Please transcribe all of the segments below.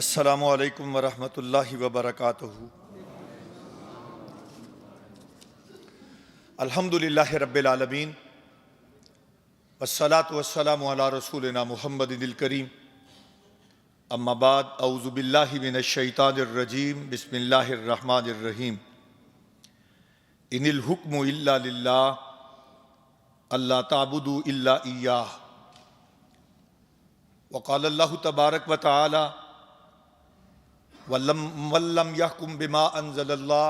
अस्सलामु अलैकुम वरहमतुल्लाहि वबरकातुहू। अल्हम्दुलिल्लाहि रब्बिल आलमीन वस्सलातु वस्सलामु अला रसूलिना मुहम्मदिल करीम। अम्मा बाद औज़ु बिल्लाहि मिनश शैतानिर रजीम। बिस्मिल्लाहिर रहमानिर रहीम। इनिल हुक्मु इल्ला लिल्लाह अल्ला ताबुदू इल्ला इय्याह। वक़ाल अल्लाहु तबारक व तआला वल्लम यहकुम बिमा अंज़लल्लाह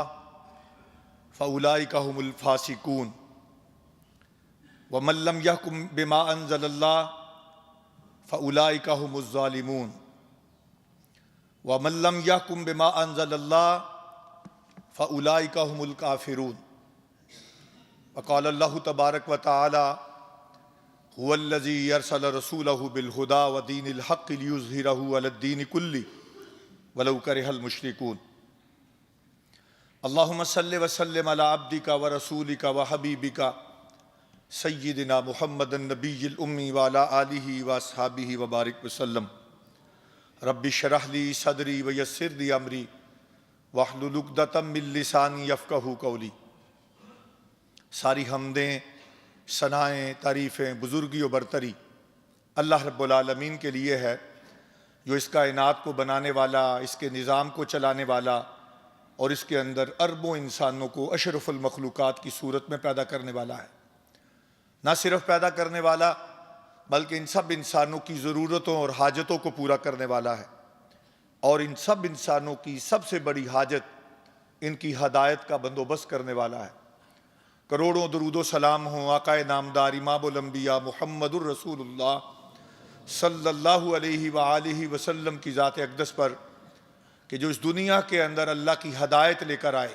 फ़उलाइका हुमुल फ़ासिकून वमन लम यहकुम बिमा अंज़लल्लाह फ़उलाइका हुमुज़ ज़ालिमून वमन लम यहकुम बिमा अंज़लल्लाह फ़उलाइका हुमुल काफ़िरून। वक़ाल अल्लाहु तबारक व तआला हुवल्लज़ी अरसल रसूलहु बिलहुदा व दीनिल हक़्क़ि लियुज़हिरहु अलद्दीनि कुल्लि वलौ करिहल मुश्रिकून। अल्लाहुम्मा सल्लि व सल्लिम अला अब्दिका व रसूलिका व हबीबिका सय्यिदिना मुहम्मदिन नबिय्यिल उम्मी व अला आलिहि व अस्हाबिहि व बारिक वसल्लम। रब्बि शरह ली सदरी व यस्सिर ली अमरी वहलुल उक़दतम मिन लिसानी यफ़क़हू क़ौली। सारी हमदें, सनाएँ, तारीफ़ें, बुज़ुर्गी व बरतरी अल्लाह रब्बुल आलमीन के लिए है, जो इस कायनात को बनाने वाला, इसके निज़ाम को चलाने वाला और इसके अंदर अरबों इंसानों को अशरफुल मखलूक़ात की सूरत में पैदा करने वाला है। ना सिर्फ पैदा करने वाला बल्कि इन सब इंसानों की ज़रूरतों और हाजतों को पूरा करने वाला है। और इन सब इंसानों की सबसे बड़ी हाजत इनकी हदायत का बंदोबस्त करने वाला है। करोड़ों दरूदो सलाम हों आकाए नामदार इमामुल अंबिया मुहम्मदुर रसूलुल्लाह सल्लल्लाहु अलैहि व आलिहि वसल्लम की ज़ात अक़दस पर, कि जो इस दुनिया के अंदर अल्लाह की हदायत लेकर आए,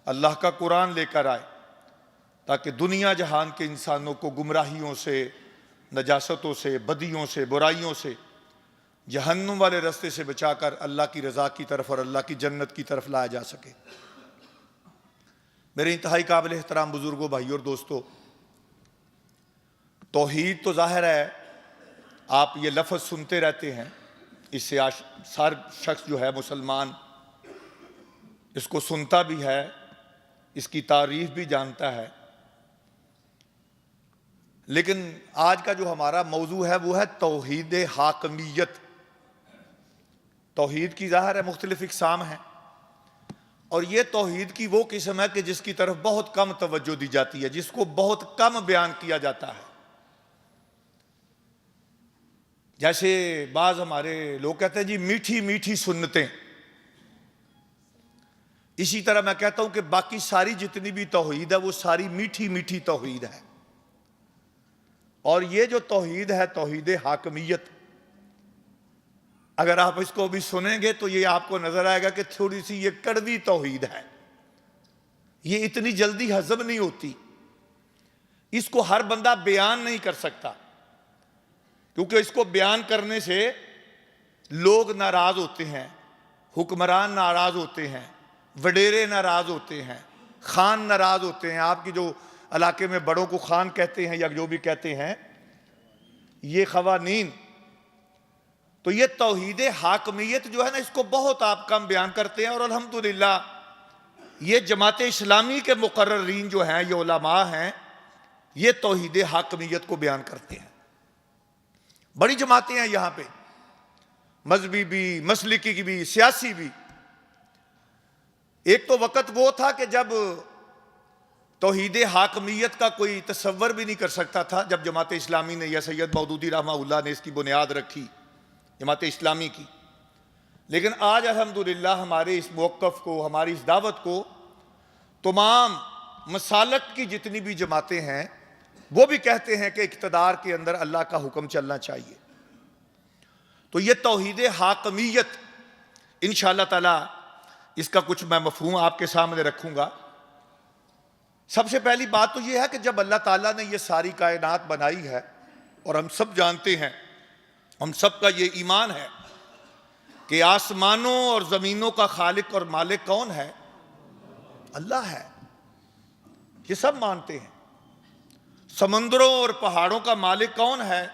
अल्लाह का कुरान लेकर आए, ताकि दुनिया जहान के इंसानों को गुमराहियों से, नजासतों से, बदियों से, बुराइयों से, जहन्नुम वाले रास्ते से बचाकर अल्लाह की रज़ा की तरफ और अल्लाह की जन्नत की तरफ लाया जा सके। मेरे इंतहाई काबिल एहतराम बुजुर्गों, भाइयों और दोस्तों, तौहीद तो ज़ाहिर है आप ये लफ्ज़ सुनते रहते हैं, इससे हर शख्स जो है मुसलमान इसको सुनता भी है, इसकी तारीफ़ भी जानता है। लेकिन आज का जो हमारा मौजू है वो है तौहीद हाकमियत। तौहीद की ज़ाहिर है मुख्तलिफ़ इक़साम हैं, और ये तौहीद की वो किस्म है कि जिसकी तरफ बहुत कम तवज्जो दी जाती है, जिसको बहुत कम बयान किया जाता है। जैसे बाज़ हमारे लोग कहते हैं जी मीठी मीठी सुन्नतें, इसी तरह मैं कहता हूं कि बाकी सारी जितनी भी तौहीद है वो सारी मीठी मीठी तौहीद है। और ये जो तौहीद है तौहीद हाकमियत, अगर आप इसको भी सुनेंगे तो ये आपको नजर आएगा कि थोड़ी सी ये कड़वी तौहीद है, ये इतनी जल्दी हजम नहीं होती, इसको हर बंदा बयान नहीं कर सकता, क्योंकि इसको बयान करने से लोग नाराज होते हैं, हुक्मरान नाराज होते हैं, वडेरे नाराज होते हैं, खान नाराज होते हैं। आपकी जो इलाके में बड़ों को खान कहते हैं या जो भी कहते हैं, ये ख़वानीन। तो ये तौहीद हाकमियत जो है ना, इसको बहुत आप कम बयान करते हैं। और अल्हम्दुलिल्लाह ये जमात इस्लामी के मुकर्ररीन जो हैं, ये उलमा हैं, ये तौहीद हाकमियत को बयान करते हैं। बड़ी जमातें हैं यहाँ पे, मजहबी भी, मसलिकी की भी, सियासी भी। एक तो वक़्त वो था कि जब तौहीद हाकमियत का कोई तसव्वुर भी नहीं कर सकता था, जब जमात इस्लामी ने या सैयद मौदूदी रहमहुल्लाह ने इसकी बुनियाद रखी, जमात इस्लामी की। लेकिन आज अल्हम्दुलिल्लाह हमारे इस मौक़िफ़ को, हमारी इस दावत को तमाम मसालक की जितनी भी जमातें हैं वो भी कहते हैं कि इक़्तिदार के अंदर अल्लाह का हुक्म चलना चाहिए। तो ये तौहीद हाकमियत इंशाअल्लाह ताला इसका कुछ मैं मफ़हूम आपके सामने रखूँगा। सबसे पहली बात तो ये है कि जब अल्लाह ताला ने ये सारी कायनात बनाई है, और हम सब जानते हैं, हम सब का ये ईमान है कि आसमानों और ज़मीनों का खालिक और मालिक कौन है? अल्लाह है। ये सब मानते हैं। समंदरों और पहाड़ों का मालिक कौन है?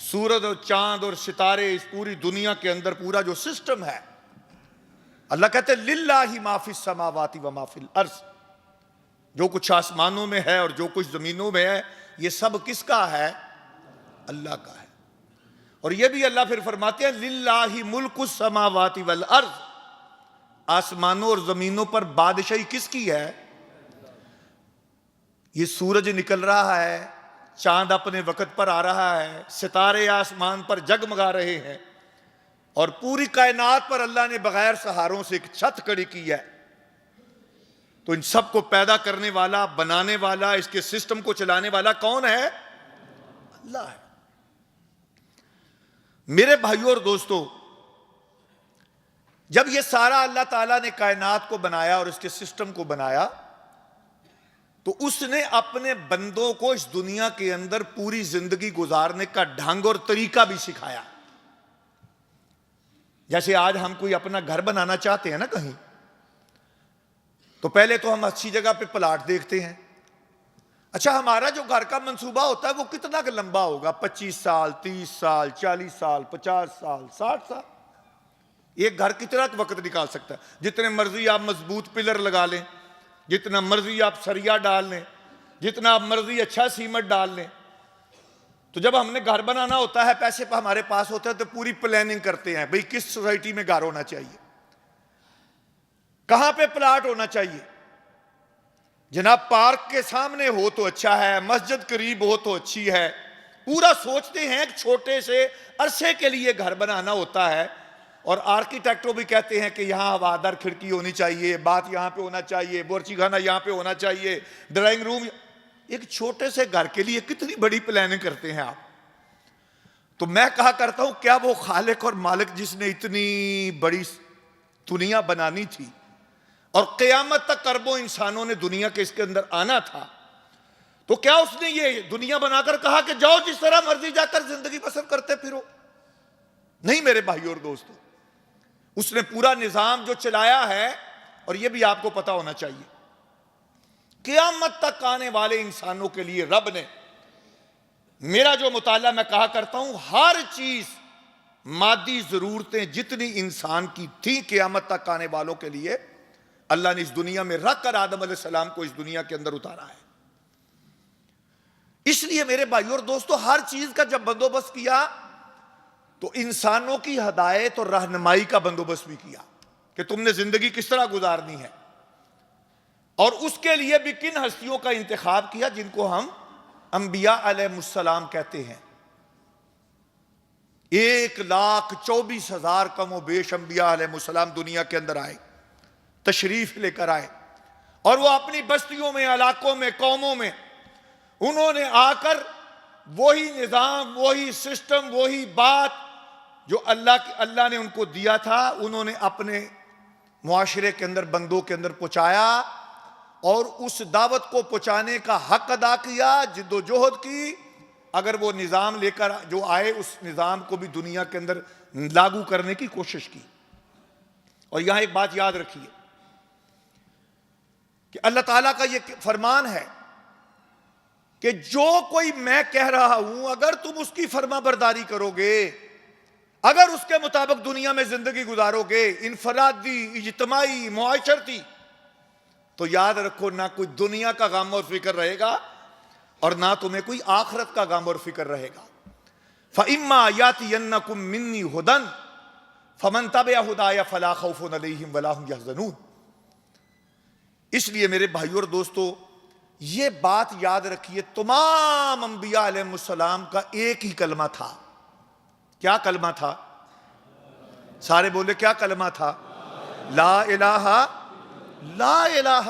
सूरज और चांद और सितारे, इस पूरी दुनिया के अंदर पूरा जो सिस्टम है, अल्लाह कहते हैं लिल्लाहि मा फिस समावाति व मा फिल अर्ज़, जो कुछ आसमानों में है और जो कुछ जमीनों में है, ये सब किसका है? अल्लाह का है। और ये भी अल्लाह फिर फरमाते हैं लिल्लाहि मुल्कुस समावाति वल अर्ज़, आसमानों और जमीनों पर बादशाही किसकी है? ये सूरज निकल रहा है, चांद अपने वक्त पर आ रहा है, सितारे आसमान पर जगमगा रहे हैं, और पूरी कायनात पर अल्लाह ने बगैर सहारों से एक छत खड़ी की है। तो इन सब को पैदा करने वाला, बनाने वाला, इसके सिस्टम को चलाने वाला कौन है? अल्लाह है। मेरे भाइयों और दोस्तों, जब ये सारा अल्लाह ताला ने कायनात को बनाया और इसके सिस्टम को बनाया, तो उसने अपने बंदों को इस दुनिया के अंदर पूरी जिंदगी गुजारने का ढंग और तरीका भी सिखाया। जैसे आज हम कोई अपना घर बनाना चाहते हैं ना कहीं, तो पहले तो हम अच्छी जगह पे प्लाट देखते हैं। अच्छा, हमारा जो घर का मंसूबा होता है वो कितना लंबा होगा? 25 साल, 30 साल, 40 साल, 50 साल, 60 साल। एक घर कितना वक्त निकाल सकता है? जितने मर्जी आप मजबूत पिलर लगा लें, जितना मर्जी आप सरिया डाल लें, जितना आप मर्जी अच्छा सीमेंट डाल लें, तो जब हमने घर बनाना होता है, पैसे पर हमारे पास होते हैं, तो पूरी प्लानिंग करते हैं, भाई किस सोसाइटी में घर होना चाहिए, कहां पे प्लाट होना चाहिए। जनाब पार्क के सामने हो तो अच्छा है, मस्जिद करीब हो तो अच्छी है। पूरा सोचते हैं एक छोटे से अरसे के लिए घर बनाना होता है, और आर्किटेक्टों भी कहते हैं कि यहाँ हवादार खिड़की होनी चाहिए, बात यहाँ पे होना चाहिए, बोर्ची खाना यहाँ पे होना चाहिए, ड्राइंग रूम। एक छोटे से घर के लिए कितनी बड़ी प्लानिंग करते हैं आप। तो मैं कहा करता हूं, क्या वो खालिक और मालिक जिसने इतनी बड़ी दुनिया बनानी थी और क़यामत तक अरबों इंसानों ने दुनिया के इसके अंदर आना था, तो क्या उसने ये दुनिया बनाकर कहा कि जाओ जिस तरह मर्जी जाकर जिंदगी बसर करते फिरो? नहीं मेरे भाइयों और दोस्तों, उसने पूरा निजाम जो चलाया है, और यह भी आपको पता होना चाहिए, क़यामत तक आने वाले इंसानों के लिए रब ने, मेरा जो मुताला मैं कहा करता हूं, हर चीज मादी जरूरतें जितनी इंसान की थी क़यामत तक आने वालों के लिए अल्लाह ने इस दुनिया में रख कर आदम अलैहिस्सलाम को इस दुनिया के अंदर उतारा है। इसलिए मेरे भाइयों और दोस्तों, हर चीज का जब बंदोबस्त किया तो इंसानों की हदायत और रहनुमाई का बंदोबस्त भी किया कि तुमने जिंदगी किस तरह गुजारनी है, और उसके लिए भी किन हस्तियों का इंतखाब किया जिनको हम अंबिया अलैहिस्सलाम कहते हैं। 1,24,000 कमो बेश अंबिया अलैहिस्सलाम दुनिया के अंदर आए, तशरीफ लेकर आए, और वो अपनी बस्तियों में, इलाकों में, कौमों में उन्होंने आकर वही निज़ाम, वही सिस्टम, वही बात जो अल्लाह ने उनको दिया था, उन्होंने अपने मुआशरे के अंदर, बंदों के अंदर पहुंचाया, और उस दावत को पहुंचाने का हक अदा किया, जिद्दोजहद की। अगर वो निज़ाम लेकर जो आए, उस निज़ाम को भी दुनिया के अंदर लागू करने की कोशिश की। और यहां एक बात याद रखिए कि अल्लाह ताला का ये फरमान है कि जो कोई मैं कह रहा हूं, अगर तुम उसकी फर्मा बरदारी करोगे, अगर उसके मुताबिक दुनिया में जिंदगी गुजारोगे, इनफरादी, इज्तिमाई, मुआशरती, तो याद रखो ना कोई दुनिया का गम और फिक्र रहेगा, और ना तुम्हें कोई आखिरत का गम और फिक्र रहेगा। फ़इम्मा यातियन्नकुम मिन्नी हुदन फमन तबिअ हुदाया फला खौफुन अलैहिम वला हुम यहज़नून। इसलिए मेरे भाइयों और दोस्तों, ये बात याद रखिए, तमाम अंबिया अलैहिस्सलाम का एक ही कलमा था। क्या कलमा था? सारे बोले, क्या कलमा था? ला इलाहा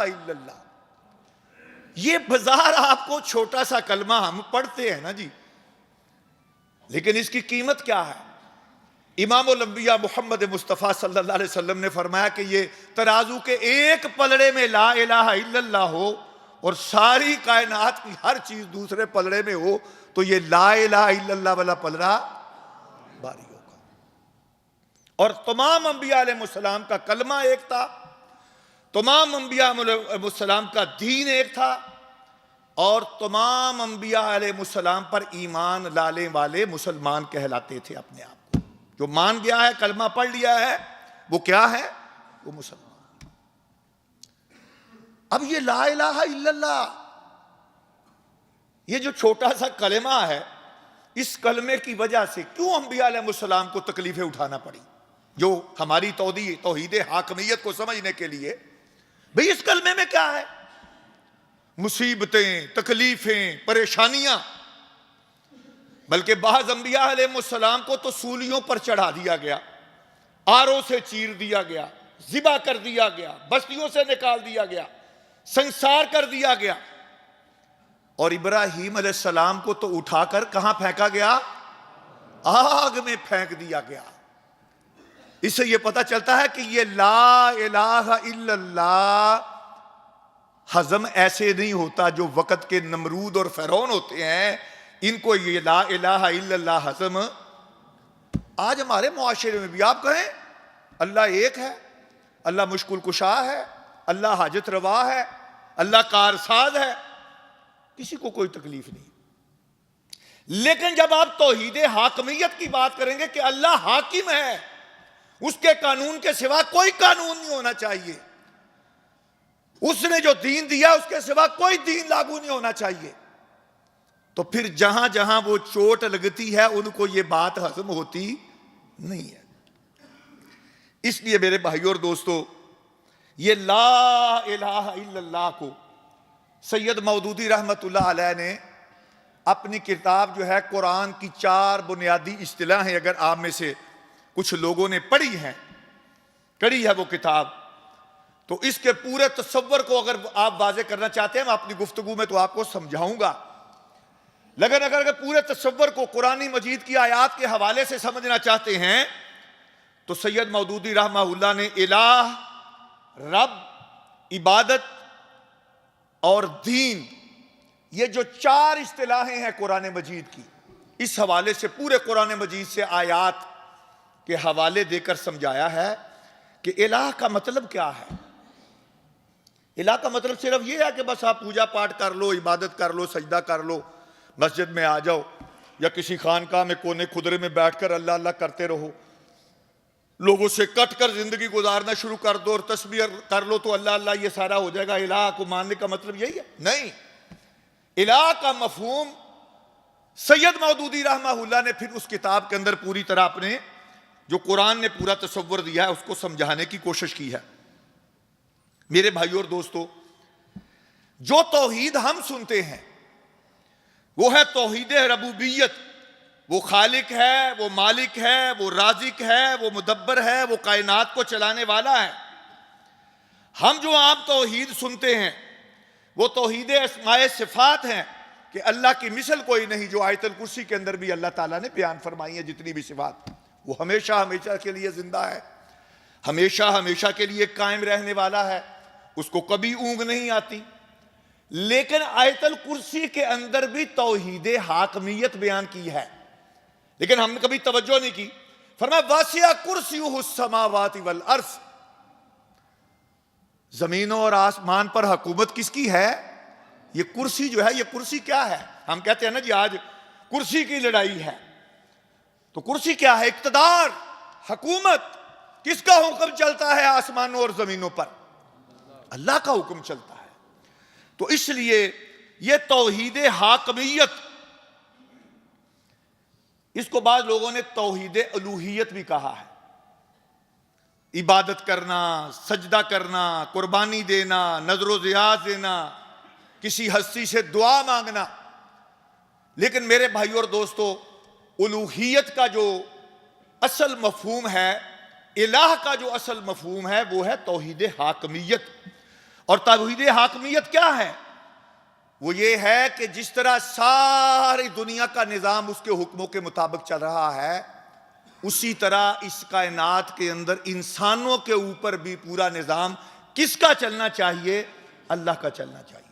इल्लल्लाह। ये बाजार आपको छोटा सा कलमा हम पढ़ते हैं ना जी, लेकिन इसकी कीमत क्या है? इमामुल अंबिया मोहम्मद मुस्तफ़ा सल्लल्लाहु अलैहि वसल्लम ने फरमाया कि ये तराजू के एक पलड़े में ला इलाहा इल्लल्लाह हो और सारी कायनात की हर चीज दूसरे पलड़े में हो, तो ये ला इलाहा इल्लल्लाह वाला पलड़ा भारी होगा। और तमाम अंबिया अलैहिस्सलाम का कलमा एक था, तमाम अंबिया अलैहिस्सलाम का दीन एक था, और तमाम अंबिया अलैहिस्सलाम पर ईमान लाने वाले मुसलमान कहलाते थे अपने आप को। जो मान गया है, कलमा पढ़ लिया है, वो क्या है? वो मुसलमान। अब ये ला इलाहा इल्लल्लाह, ये जो छोटा सा कलमा है, इस कलमे की वजह से क्यों अंबिया अलैहिस्सलाम को तकलीफें उठाना पड़ी? जो हमारी तौहीद हाकमियत को समझने के लिए, भाई इस कलमे में क्या है? मुसीबतें, तकलीफें, परेशानियां। बल्कि बाज़ अंबिया अलैहिस्सलाम को तो सूलियों पर चढ़ा दिया गया, आरों से चीर दिया गया, ज़िबा कर दिया गया, बस्तियों से निकाल दिया गया, संसार कर दिया गया। और इब्राहीम अलैहिस्सलाम को तो उठाकर कहां फेंका गया? आग में फेंक दिया गया। इससे यह पता चलता है कि यह ला इलाहा इल्लल्लाह हजम ऐसे नहीं होता जो वक़्त के नमरूद और फ़िरौन होते हैं, इनको ये ला इलाहा इल्लल्लाह हजम। आज हमारे मुआशरे में भी आप कहें अल्लाह एक है, अल्लाह मुश्किल कुशा है, अल्लाह हाजत रवा है, अल्लाह कारसाज है, किसी को कोई तकलीफ नहीं। लेकिन जब आप तौहीद हाकमियत की बात करेंगे कि अल्लाह हाकिम है, उसके कानून के सिवा कोई कानून नहीं होना चाहिए, उसने जो दीन दिया उसके सिवा कोई दीन लागू नहीं होना चाहिए, तो फिर जहां जहां वो चोट लगती है उनको ये बात हजम होती नहीं है। इसलिए मेरे भाइयों और दोस्तों, ये ला इलाहा इल्लल्लाह को सैयद मौदूदी रहमतुल्लाह अलैह ने अपनी किताब जो है कुरान की 4 बुनियादी इस्तिलाहें, अगर आप में से कुछ लोगों ने पढ़ी है वो किताब, तो इसके पूरे तसव्वुर को अगर आप वाज़े करना चाहते हैं, मैं अपनी गुफ्तगू में तो आपको समझाऊंगा, लेकिन अगर पूरे तसव्वुर को कुरानी मजीद की आयात के हवाले से समझना चाहते हैं तो सैयद मौदूदी रहमतुल्लाह ने इलाह, रब, इबादत और दीन, ये जो 4 इस्तिलाहें हैं कुरान मजीद की, इस हवाले से पूरे कुरान मजीद से आयात के हवाले देकर समझाया है कि इलाह का मतलब क्या है। इलाह का मतलब सिर्फ ये है कि बस आप पूजा पाठ कर लो, इबादत कर लो, सजदा कर लो, मस्जिद में आ जाओ या किसी खानकाह में कोने खुदरे में बैठकर अल्लाह अल्लाह करते रहो, लोगों से कट कर जिंदगी गुजारना शुरू कर दो और तस्बीह कर लो तो अल्लाह अल्लाह ये सारा हो जाएगा। इलाह को मानने का मतलब यही है? नहीं। इलाह का मफहूम सैयद मौदूदी रहमतुल्लाह ने फिर उस किताब के अंदर पूरी तरह अपने जो कुरान ने पूरा तसव्वुर दिया है उसको समझाने की कोशिश की है। मेरे भाइयों और दोस्तों, जो तौहीद हम सुनते हैं वो है तौहीद रबूबियत। वो खालिक है, वो मालिक है, वो राज़िक है, वो मुदब्बर है, वो कायनात को चलाने वाला है। हम जो आम तौहीद सुनते हैं वो तौहीद अस्माए सिफात हैं कि अल्लाह की मिसल कोई नहीं, जो आयतुल कुर्सी के अंदर भी अल्लाह ताला ने बयान फरमाई है। जितनी भी सिफात, वो हमेशा हमेशा के लिए जिंदा है, हमेशा हमेशा के लिए कायम रहने वाला है, उसको कभी ऊँग नहीं आती। लेकिन आयतुल कुर्सी के अंदर भी तौहीद हाकमियत बयान की है, लेकिन हमने कभी तवज्जो नहीं की। फरमाया वासिया कुर्सियुहुस समावाति वल अर्ज़, जमीनों और आसमान पर हुकूमत किसकी है? ये कुर्सी जो है, ये कुर्सी क्या है? हम कहते हैं ना जी आज कुर्सी की लड़ाई है, तो कुर्सी क्या है? इक्तदार, हुकूमत। किसका हुक्म चलता है आसमानों और जमीनों पर? अल्लाह का हुक्म चलता है। तो इसलिए यह तौहीद हाकमियत, इसको बाद लोगों ने तौहीद उलूहियत भी कहा है। इबादत करना, सजदा करना, कुर्बानी देना, नजर ज़ियाज देना, किसी हस्ती से दुआ मांगना। लेकिन मेरे भाइयों और दोस्तों, उलूहियत का जो असल मफहूम है, इलाह का जो असल मफहूम है, वो है तौहीद हाकमियत। और तौहीद हाकमियत क्या है? वो ये है कि जिस तरह सारी दुनिया का निज़ाम उसके हुक्मों के मुताबिक चल रहा है, उसी तरह इस कायनात के अंदर इंसानों के ऊपर भी पूरा निज़ाम किसका चलना चाहिए? अल्लाह का चलना चाहिए।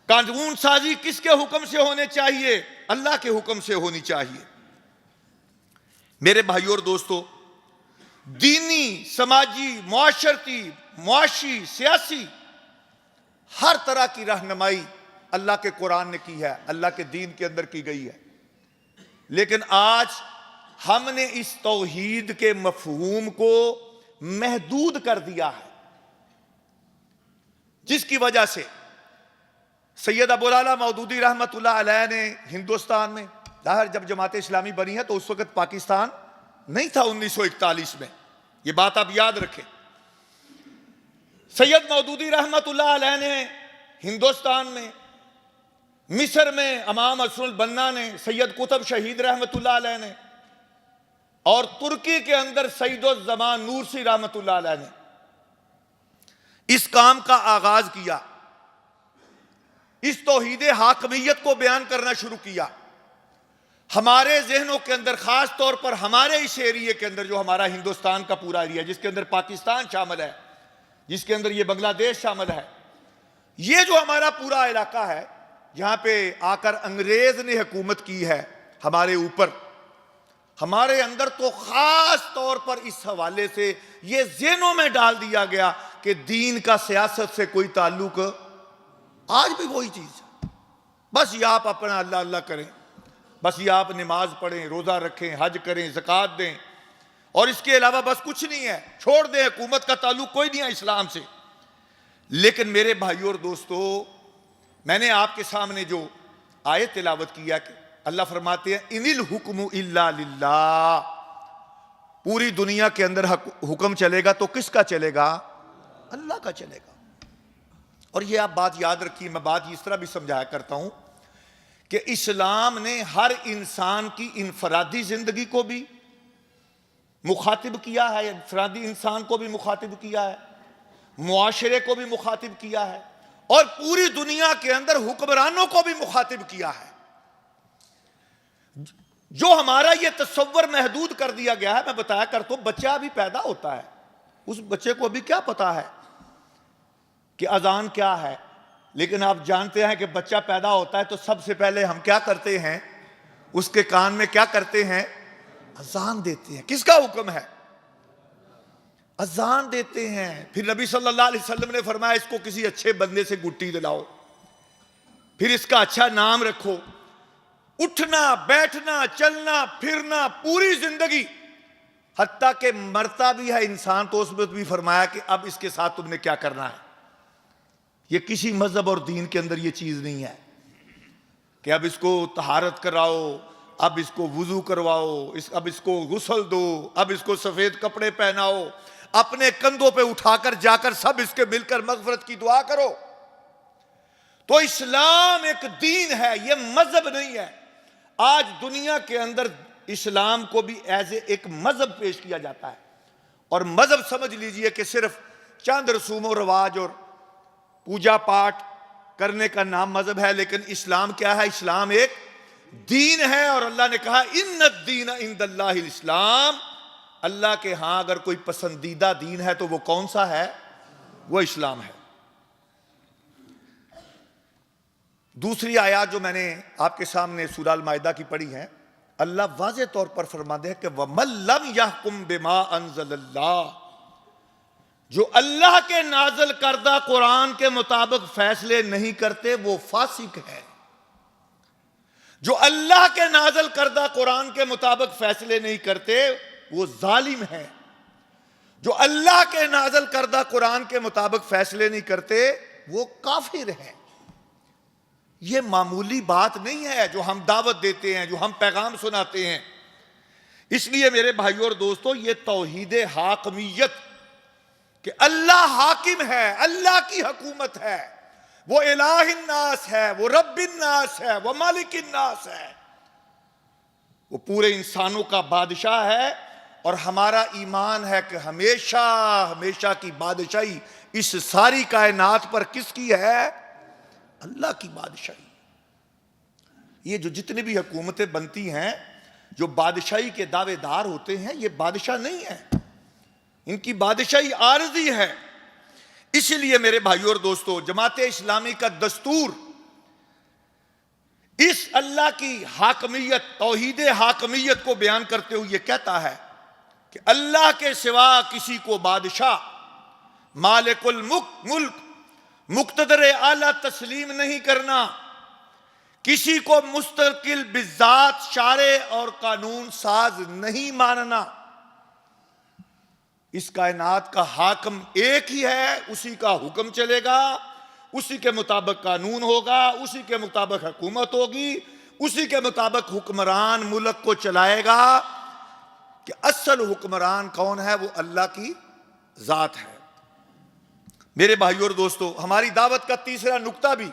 कानून साजी किसके हुक्म से होने चाहिए? अल्लाह के हुक्म से होनी चाहिए। मेरे भाइयों और दोस्तों, दीनी, समाजी, मुआशरती, मुआशी, सियासी हर तरह की रहनुमाई अल्लाह के कुरान ने की है, अल्लाह के दीन के अंदर की गई है। लेकिन आज हमने इस तौहीद के मफहूम को महदूद कर दिया है, जिसकी वजह से सैयद अबुल आला मौदूदी रहमतुल्लाह अलैह ने हिंदुस्तान में, जाहिर जब जमात इस्लामी बनी है तो उस वक्त पाकिस्तान नहीं था 1941 में, यह बात आप याद रखें। सैयद मौदूदी रहमतुल्लाह अलैह ने हिंदुस्तान में, मिस्र में इमाम असरुल बन्ना ने, सैयद कुतुब शहीद रहमतुल्लाह अलैह ने, और तुर्की के अंदर सईदुल ज़मान नूरसी रहमतुल्लाह अलैह ने इस काम का आगाज किया, इस तौहीद हाकमियत को बयान करना शुरू किया। हमारे जहनों के अंदर, खास तौर पर हमारे इस एरिए के अंदर, जो हमारा हिंदुस्तान का पूरा एरिया, जिसके अंदर पाकिस्तान शामिल है, जिसके अंदर ये बांग्लादेश शामिल है, ये जो हमारा पूरा इलाका है, जहां पे आकर अंग्रेज ने हुकूमत की है हमारे ऊपर, हमारे अंदर तो खास तौर पर इस हवाले से ये ज़हनों में डाल दिया गया कि दीन का सियासत से कोई ताल्लुक, आज भी वही चीज है। बस ये आप अपना अल्लाह अल्लाह करें, बस ये आप नमाज पढ़ें, रोजा रखें, हज करें, ज़कात दें, और इसके अलावा बस कुछ नहीं है, छोड़ दें, हुकूमत का ताल्लुक कोई नहीं है इस्लाम से। लेकिन मेरे भाइयों और दोस्तों, मैंने आपके सामने जो आयत तिलावत किया कि अल्लाह फरमाते हैं इनिल हुक्मु इल्ला लिल्लाह, पूरी दुनिया के अंदर हुक्म चलेगा तो किसका चलेगा? अल्लाह का चलेगा। और ये आप बात याद रखिए, मैं बात इस तरह भी समझाया करता हूं कि इस्लाम ने हर इंसान की इनफरादी जिंदगी को भी मुखातिब किया है, इनफरादी इंसान को भी मुखातिब किया है, मुआशरे को भी मुखातिब किया है, और पूरी दुनिया के अंदर हुक्मरानों को भी मुखातिब किया है। जो हमारा ये तस्वर महदूद कर दिया गया है, मैं बताया करता हूं, बच्चा अभी पैदा होता है, उस बच्चे को अभी क्या पता है कि अजान क्या है। लेकिन आप जानते हैं कि बच्चा पैदा होता है तो सबसे पहले हम क्या करते हैं? उसके कान में क्या करते हैं? अजान देते हैं। किसका हुक्म है? अजान देते हैं। फिर नबी सल्लल्लाहु अलैहि वसल्लम ने फरमाया इसको किसी अच्छे बंदे से गुट्टी दिलाओ, फिर इसका अच्छा नाम रखो। उठना, बैठना, चलना फिरना, पूरी जिंदगी, हत्ता के मरता भी है इंसान तो उसमें भी फरमाया कि अब इसके साथ तुमने क्या करना है। ये किसी मजहब और दीन के अंदर ये चीज नहीं है कि अब इसको तहारत कराओ, अब इसको वुजू करवाओ, अब इसको गुस्ल दो, अब इसको सफेद कपड़े पहनाओ, अपने कंधों पे उठाकर जाकर सब इसके मिलकर मगफरत की दुआ करो। तो इस्लाम एक दीन है, ये मजहब नहीं है। आज दुनिया के अंदर इस्लाम को भी एज एक मजहब पेश किया जाता है, और मजहब समझ लीजिए कि सिर्फ चंद रसूम और रवाज और पूजा पाठ करने का नाम मजहब है। लेकिन इस्लाम क्या है? इस्लाम एक दीन है, और अल्लाह ने कहा इन्नद-दीन इंदल्लाहिल इस्लाम, अल्लाह के यहां अगर कोई पसंदीदा दीन है तो वो कौन सा है? वो इस्लाम है। दूसरी आयत जो मैंने आपके सामने सूरह अल-माइदा की पढ़ी है, अल्लाह वाज़े तौर पर फरमाते हैं कि वमल्लम यहकुम बिमा अंज़लल्लाह, जो अल्लाह के नाज़िल करदा कुरान के मुताबिक फैसले नहीं करते वो फासिक है। जो अल्लाह के नाज़िल करदा कुरान के मुताबिक फैसले नहीं करते वो जालिम है। जो अल्लाह के नाज़िल करदा कुरान के मुताबिक फैसले नहीं करते वो काफिर है। ये मामूली बात नहीं है जो हम दावत देते हैं, जो हम पैगाम सुनाते हैं। इसलिए मेरे भाइयों और दोस्तों, ये तौहीद हाकमियत कि अल्लाह हाकिम है, अल्लाह की हुकूमत है, वो इलाहिन्नास है, वो रब्बिन्नास है, वो मालिकिन्नास है, वो पूरे इंसानों का बादशाह है। और हमारा ईमान है कि हमेशा हमेशा की बादशाही इस सारी कायनात पर किसकी है? अल्लाह की बादशाही। ये जो जितनी भी हुकूमतें बनती हैं, जो बादशाही के दावेदार होते हैं, ये बादशाह नहीं है, इनकी बादशाही आरजी है। इसलिए मेरे भाइयों और दोस्तों, जमात इस्लामी का दस्तूर इस अल्लाह की हाकमियत, तौहीद हाकमियत को बयान करते हुए कहता है कि अल्लाह के सिवा किसी को बादशाह, मालिकुल मुल्क, मुक्तदर आला तस्लीम नहीं करना। किसी को मुस्तकिल बिज़ात शारे और कानून साज नहीं मानना। इस कायनात का हाकिम एक ही है, उसी का हुक्म चलेगा, उसी के मुताबिक कानून होगा, उसी के मुताबिक हुकूमत होगी, उसी के मुताबिक हुक्मरान मुल्क को चलाएगा। कि असल हुक्मरान कौन है? वो अल्लाह की जात है। मेरे भाइयों और दोस्तों, हमारी दावत का तीसरा नुक्ता भी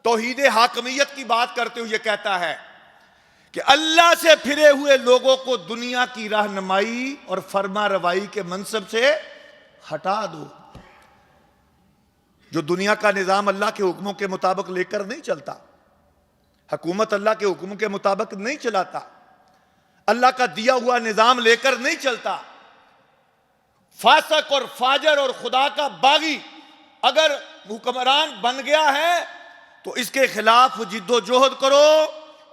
तौहीद हाकमियत की बात करते हुए कहता है कि अल्लाह से फिरे हुए लोगों को दुनिया की रहनुमाई और फरमा रवाई के मनसब से हटा दो। जो दुनिया का निजाम अल्लाह के हुक्मों के मुताबिक लेकर नहीं चलता, हुकूमत अल्लाह के हुक्म के मुताबिक नहीं चलाता, अल्लाह का दिया हुआ निजाम लेकर नहीं चलता, फासक और फाजर और खुदा का बागी अगर हुक्मरान बन गया है तो इसके खिलाफ जिद्दोजहद करो,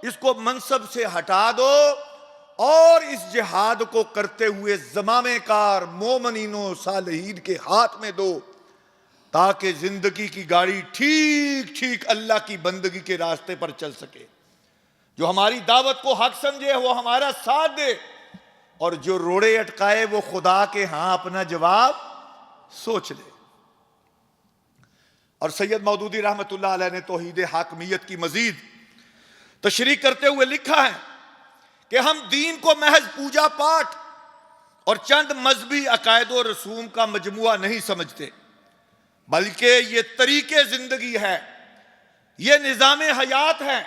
इसको मनसब से हटा दो और इस जिहाद को करते हुए ज़मामे कार मोमिनीनों सालिहीन के हाथ में दो, ताकि जिंदगी की गाड़ी ठीक ठीक अल्लाह की बंदगी के रास्ते पर चल सके। जो हमारी दावत को हक समझे वो हमारा साथ दे, और जो रोड़े अटकाए वो खुदा के हां अपना जवाब सोच ले। और सैयद मौदूदी रहमतुल्लाह अलैह ने तौहीद हाकमियत की मजीद तशरीह करते हुए लिखा है कि हम दीन को महज पूजा पाठ और चंद मजहबी अकायद और रसूम का मजमुआ नहीं समझते, बल्कि ये तरीके जिंदगी है, ये निज़ाम हयात है।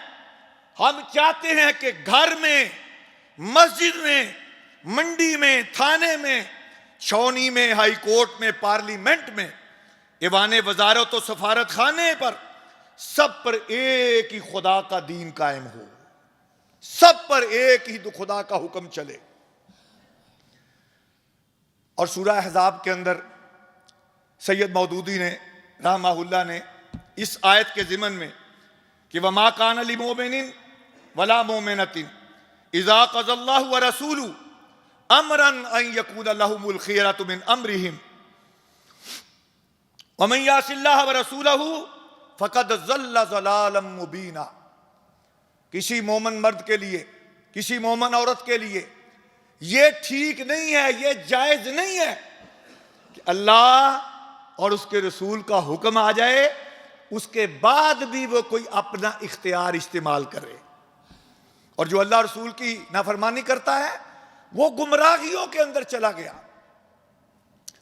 हम चाहते हैं कि घर में, मस्जिद में, मंडी में, थाने में, छौनी में, हाई कोर्ट में, पार्लियामेंट में, ईवान वजारत और सफारत खाने पर सब पर एक ही खुदा का दीन कायम हो, सब पर एक ही खुदा का हुक्म चले। और सूरह अहज़ाब के अंदर सैयद मौदूदी ने रहमहुल्लाह ने इस आयत के ज़िमन में कि वमा कान लिमोमिनिन वला मोमिनतिन इज़ा क़ज़ल्लाहु व रसूलुहु अमरन अन यकून लहुमुल खियरतु मिन अमरिहिम व मन यासिल्लाह व रसूलहु फ़क़द ज़ल्ल ज़लालन मुबीना। किसी मोमन मर्द के लिए, किसी मोमन औरत के लिए ये ठीक नहीं है, ये जायज़ नहीं है कि अल्लाह और उसके रसूल का हुक्म आ जाए, उसके बाद भी वो कोई अपना इख्तियार इस्तेमाल करे। और जो अल्लाह रसूल की नाफरमानी करता है वो गुमराहियों के अंदर चला गया।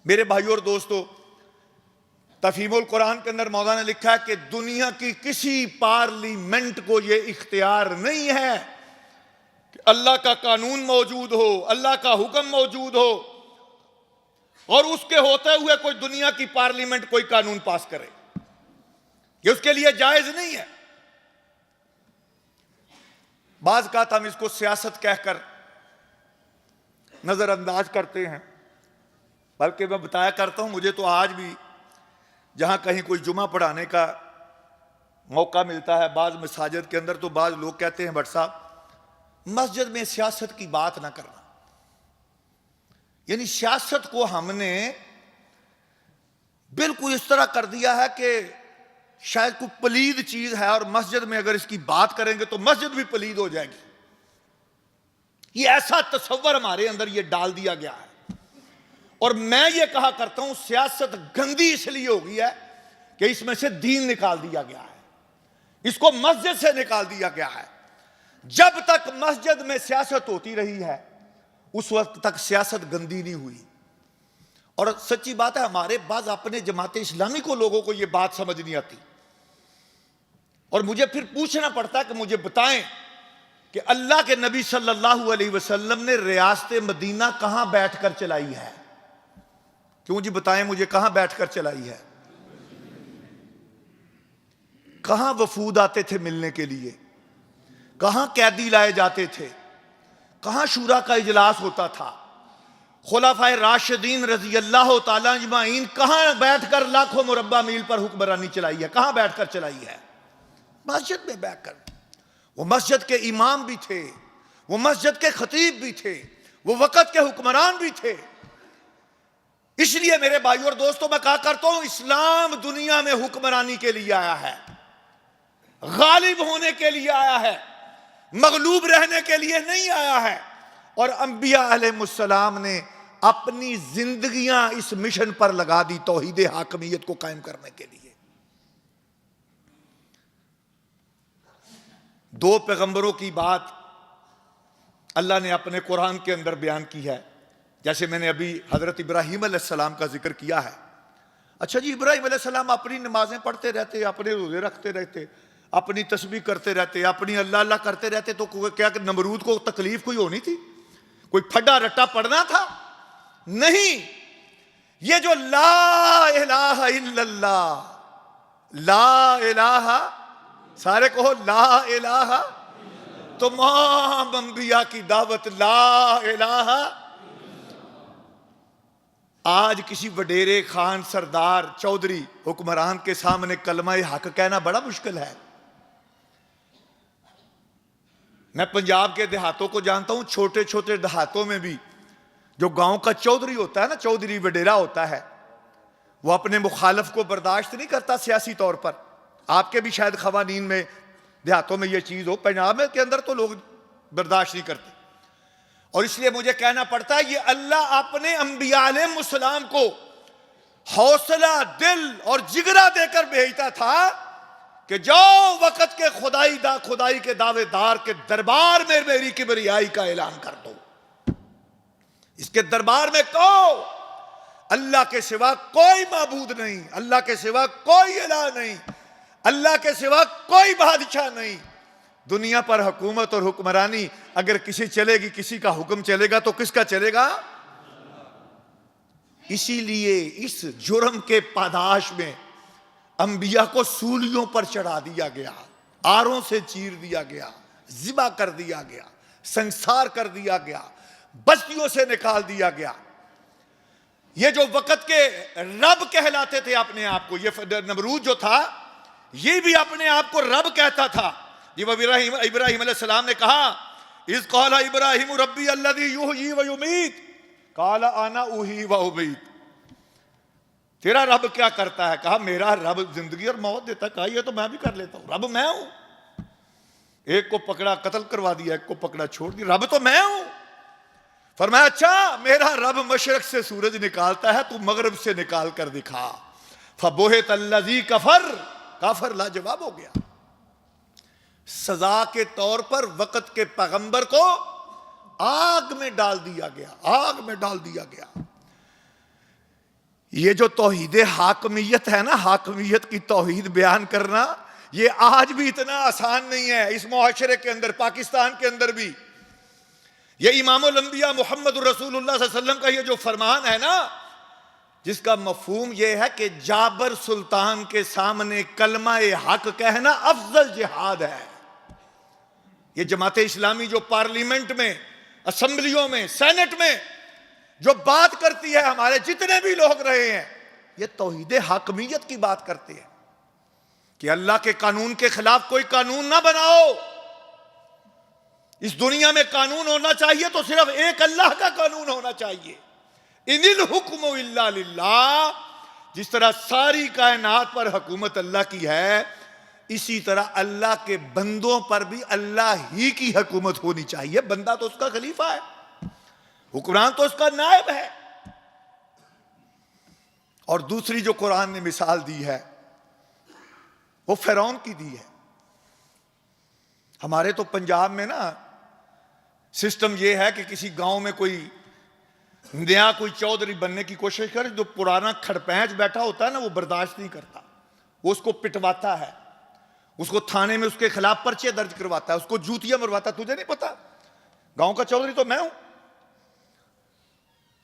मेरे भाइयों और दोस्तों, तफहीमुल कुरान के अंदर मौलाना ने लिखा है कि दुनिया की किसी पार्लियामेंट को यह इख्तियार नहीं है कि अल्लाह का कानून मौजूद हो, अल्लाह का हुक्म मौजूद हो और उसके होते हुए कोई दुनिया की पार्लियामेंट कोई कानून पास करे। ये उसके लिए जायज नहीं है। बाज का हम इसको सियासत कहकर नजरअंदाज करते हैं, बल्कि मैं बताया करता हूं, मुझे तो आज भी जहां कहीं कोई जुमा पढ़ाने का मौका मिलता है बाज मसाजिद के अंदर, तो बाज लोग कहते हैं भट्ट साहब मस्जिद में सियासत की बात ना करना। यानी सियासत को हमने बिल्कुल इस तरह कर दिया है कि शायद कोई पलीद चीज है और मस्जिद में अगर इसकी बात करेंगे तो मस्जिद भी पलीद हो जाएगी। ये ऐसा तस्वर हमारे अंदर ये डाल दिया गया है। और मैं ये कहा करता हूं सियासत गंदी इसलिए हो गई है कि इसमें से दीन निकाल दिया गया है, इसको मस्जिद से निकाल दिया गया है। जब तक मस्जिद में सियासत होती रही है उस वक्त तक सियासत गंदी नहीं हुई। और सच्ची बात है, हमारे बाज अपने जमात इस्लामी को लोगों को यह बात समझ नहीं आती और मुझे फिर पूछना पड़ता है कि मुझे बताएं कि अल्लाह के नबी सल्लल्लाहु अलैहि वसल्लम ने रियासत मदीना कहां बैठकर चलाई है। क्यों जी बताएं मुझे, कहां बैठकर चलाई है? कहां वफूद आते थे मिलने के लिए, कहां कैदी लाए जाते थे, कहां शूरा का इजलास होता था, खुलाफाए राशिदीन रजी अल्लाह तआला अजमाइन कहां बैठकर लाखों मुरब्बा मील पर हुक्मरानी चलाई है, कहां बैठकर चलाई है? मस्जिद में बैठकर। वो मस्जिद के इमाम भी थे, वो मस्जिद के खतीब भी थे, वो वक़्त के हुक्मरान भी थे। इसलिए मेरे भाइयों और दोस्तों, मैं कहा करता हूं इस्लाम दुनिया में हुक्मरानी के लिए आया है। गालिब होने के लिए आया है, मगलूब रहने के लिए नहीं आया है। और अंबिया अलैहिस्सलाम ने अपनी जिंदगियां इस मिशन पर लगा दी, तौहीद हाकमियत को कायम करने के लिए। दो पैगंबरों की बात अल्लाह ने अपने कुरान के अंदर बयान की है। जैसे मैंने अभी हजरत इब्राहीम अलैहिस्सलाम का जिक्र किया है। अच्छा जी, इब्राहीम अलैहिस्सलाम अपनी नमाजें पढ़ते रहते, अपने रोजे रखते रहते, अपनी तस्बीह करते रहते, अपनी अल्लाह अल्लाह करते रहते, तो क्या नमरूद को तकलीफ कोई होनी थी? कोई फड्डा रट्टा पढ़ना था? नहीं। ये जो ला इलाहा इल्लल्लाह, ला इलाहा, सारे कहो ला इलाहा, तमाम अंबिया की दावत ला इलाहा। आज किसी वडेरे, खान, सरदार, चौधरी, हुक्मरान के सामने कलमा हक कहना बड़ा मुश्किल है। मैं पंजाब के देहातों को जानता हूं, छोटे छोटे देहातों में भी जो गांव का चौधरी होता है ना, चौधरी वडेरा होता है, वो अपने मुखालफ को बर्दाश्त नहीं करता सियासी तौर पर। आपके भी शायद खवानीन में, देहातों में ये चीज हो, पंजाब में के अंदर तो लोग बर्दाश्त नहीं करते। और इसलिए मुझे कहना पड़ता है, ये अल्लाह अपने अंबिया अलैहिस्सलाम को हौसला, दिल और जिगरा देकर भेजता था कि जाओ वक़्त के खुदाई के दावेदार के दरबार में मेरी किबरियाई का ऐलान कर दो। इसके दरबार में कहो अल्लाह के सिवा कोई माबूद नहीं, अल्लाह के सिवा कोई इलाह नहीं, अल्लाह के सिवा कोई बादशाह नहीं। दुनिया पर हुकूमत और हुक्मरानी अगर किसी चलेगी, किसी का हुक्म चलेगा तो किसका चलेगा? इसीलिए इस जुर्म के पादाश में अंबिया को सूलियों पर चढ़ा दिया गया, आरों से चीर दिया गया, जिबा कर दिया गया, संसार कर दिया गया, बस्तियों से निकाल दिया गया। ये जो वक़्त के रब कहलाते थे अपने आप को, ये नमरूद जो था ये भी अपने आप को रब कहता था। जब इब्राहीम अलैहिस्सलाम ने कहा, इस क़ाला इब्राहीम रब्बी अल्लज़ी युहयी व युमीत क़ाला अना उही व उमीत। तेरा रब क्या करता है? कहा मेरा रब जिंदगी और मौत देता है। कहा ये तो मैं भी कर लेता हूं, रब मैं हूं। एक को पकड़ा कत्ल करवा दिया, एक को पकड़ा छोड़ दिया, रब तो मैं हूं। फरमाया अच्छा मेरा रब मशरक से सूरज निकालता है, तू मगरब से निकाल कर दिखा। फबोहित अल्लज़ी कफर, काफर लाजवाब हो गया। सजा के तौर पर वक़्त के पैगंबर को आग में डाल दिया गया, आग में डाल दिया गया। ये जो तौहीद हाकमियत है ना, हाकमियत की तौहीद बयान करना, ये आज भी इतना आसान नहीं है। इस मुआशरे के अंदर, पाकिस्तान के अंदर भी ये इमामुल अंबिया मोहम्मद रसूलुल्लाह सल्लल्लाहु अलैहि वसल्लम का ये जो फरमान है ना, जिसका मफहूम ये है कि जाबर सुल्तान के सामने कलमा हक कहना अफजल जिहाद है। ये जमात इस्लामी जो पार्लियामेंट में, असेंबलियों में, सेनेट में जो बात करती है, हमारे जितने भी लोग रहे हैं, ये तौहीद हाकमियत की बात करते हैं कि अल्लाह के कानून के खिलाफ कोई कानून ना बनाओ। इस दुनिया में कानून होना चाहिए तो सिर्फ एक अल्लाह का कानून होना चाहिए। इनिल हुक्मु इल्ला लिल्लाह। जिस तरह सारी कायनात पर हुकूमत अल्लाह की है, इसी तरह अल्लाह के बंदों पर भी अल्लाह ही की हुकूमत होनी चाहिए। बंदा तो उसका खलीफा है, हुक्मरान तो उसका नायब है। और दूसरी जो कुरान ने मिसाल दी है वो फिरौन की दी है। हमारे तो पंजाब में ना सिस्टम ये है कि किसी गांव में कोई नया कोई चौधरी बनने की कोशिश करे, जो पुराना खड़पैंच बैठा होता है ना, वो बर्दाश्त नहीं करता, वो उसको पिटवाता है, उसको थाने में उसके खिलाफ पर्चे दर्ज करवाता है, उसको जूतियां मरवाता है। तुझे नहीं पता गांव का चौधरी तो मैं हूं।